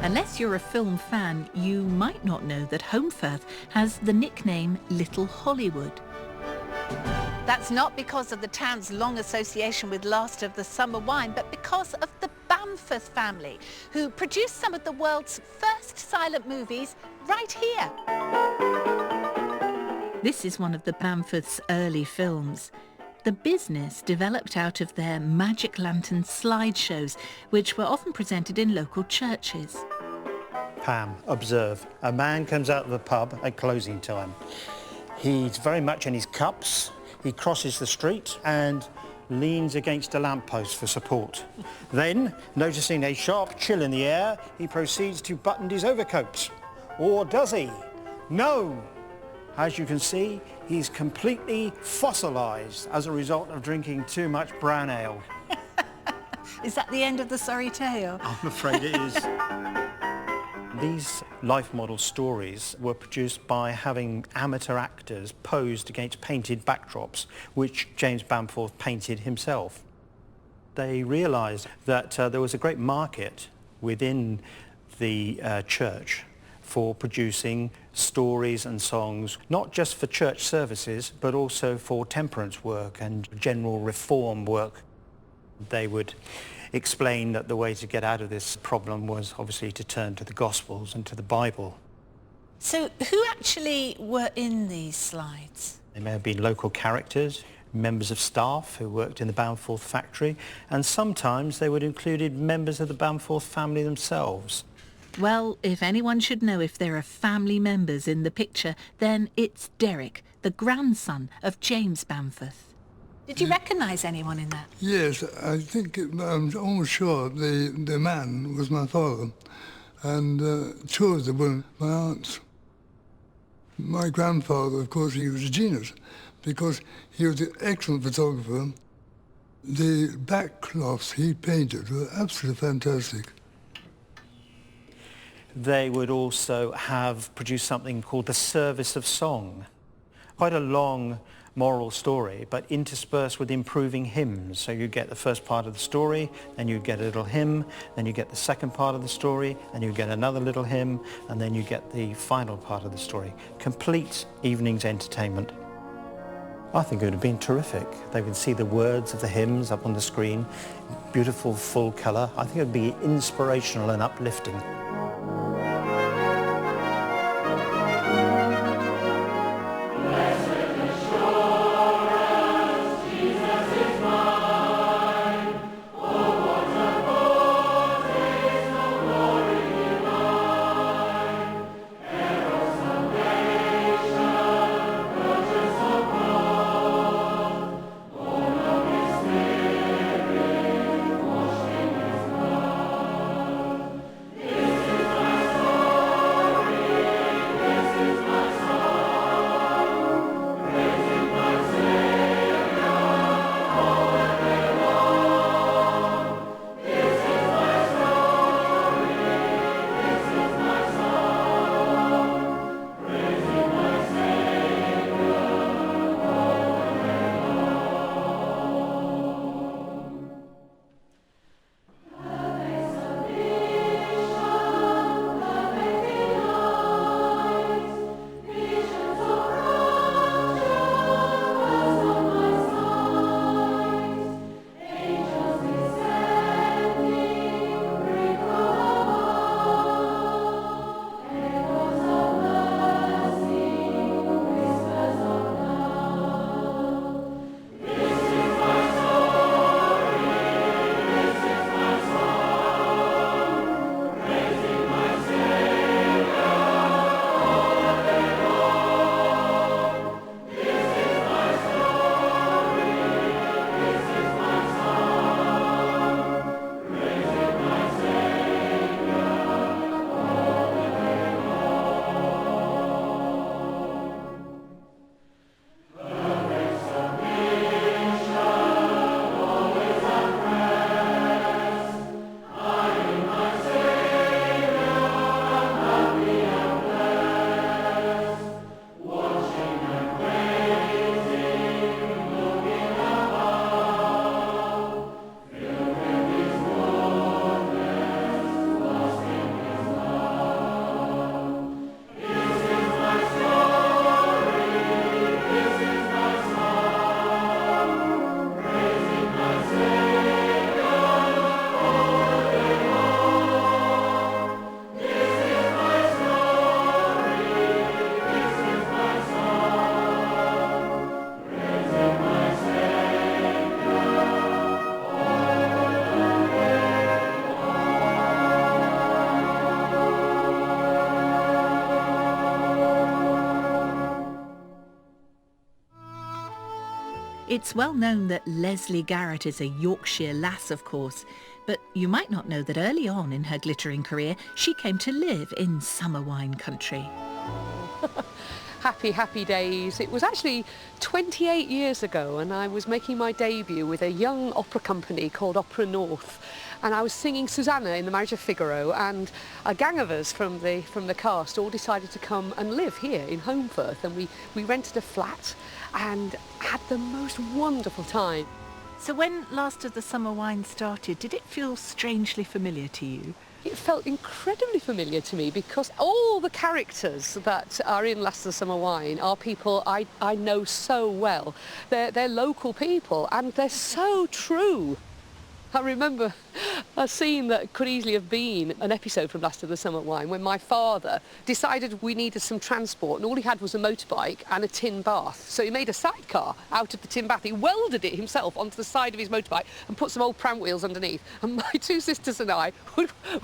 Unless you're a film fan, you might not know that Holmfirth has the nickname Little Hollywood. That's not because of the town's long association with Last of the Summer Wine, but because of the Bamforth family, who produced some of the world's first silent movies right here. This is one of the Bamforth's early films. The business developed out of their magic lantern slideshows, which were often presented in local churches. Pam, observe. A man comes out of the pub at closing time. He's very much in his cups. He crosses the street and leans against a lamppost for support. Then, noticing a sharp chill in the air, he proceeds to button his overcoat. Or does he? No! As you can see, he's completely fossilised as a result of drinking too much brown ale. Is that the end of the sorry tale? I'm afraid it is. These life model stories were produced by having amateur actors posed against painted backdrops, which James Bamforth painted himself. They realised that there was a great market within the church for producing stories and songs, not just for church services, but also for temperance work and general reform work. They would explain that the way to get out of this problem was obviously to turn to the Gospels and to the Bible. So who actually were in these slides? They may have been local characters, members of staff who worked in the Bamforth factory, and sometimes they would include members of the Bamforth family themselves. Well, if anyone should know if there are family members in the picture, then it's Derek, the grandson of James Bamforth. Did you recognise anyone in that? Yes, I think, I'm almost sure the man was my father, and two of them were my aunts. My grandfather, of course, he was a genius, because he was an excellent photographer. The backcloths he painted were absolutely fantastic. They would also have produced something called the Service of Song. Quite a long moral story, but interspersed with improving hymns. So you get the first part of the story, then you get a little hymn, then you get the second part of the story, and you get another little hymn, and then you get the final part of the story. Complete evening's entertainment. I think it would have been terrific. They would see the words of the hymns up on the screen, beautiful full colour. I think it would be inspirational and uplifting. It's well known that Lesley Garrett is a Yorkshire lass, of course, but you might not know that early on in her glittering career, she came to live in summer wine country. Happy, happy days. It was actually 28 years ago, and I was making my debut with a young opera company called Opera North, and I was singing Susanna in The Marriage of Figaro, and a gang of us from the cast all decided to come and live here in Holmfirth, and we rented a flat and had the most wonderful time. So when Last of the Summer Wine started, did it feel strangely familiar to you? It felt incredibly familiar to me because all the characters that are in Last of the Summer Wine are people I know so well. They're local people and they're so true. I remember a scene that could easily have been an episode from Last of the Summer Wine when my father decided we needed some transport and all he had was a motorbike and a tin bath. So he made a sidecar out of the tin bath. He welded it himself onto the side of his motorbike and put some old pram wheels underneath. And my two sisters and I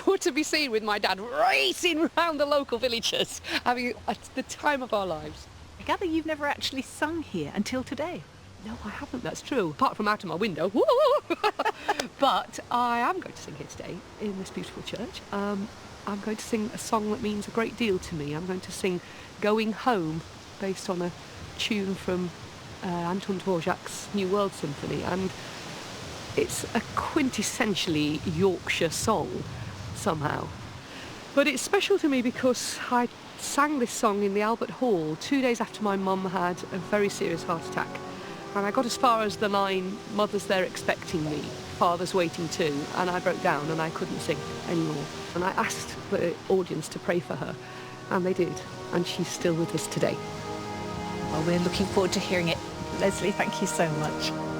were to be seen with my dad racing around the local villages, having the time of our lives. I gather you've never actually sung here until today. No, I haven't, that's true, apart from out of my window. But I am going to sing here today in this beautiful church. I'm going to sing a song that means a great deal to me. I'm going to sing Goin Home, based on a tune from Anton Dvorak's New World Symphony, and it's a quintessentially Yorkshire song, somehow. But it's special to me because I sang this song in the Albert Hall 2 days after my mum had a very serious heart attack. And I got as far as the line, "Mother's there expecting me, father's waiting too," and I broke down and I couldn't sing anymore. And I asked the audience to pray for her, and they did, and she's still with us today. Well, we're looking forward to hearing it. Lesley, thank you so much.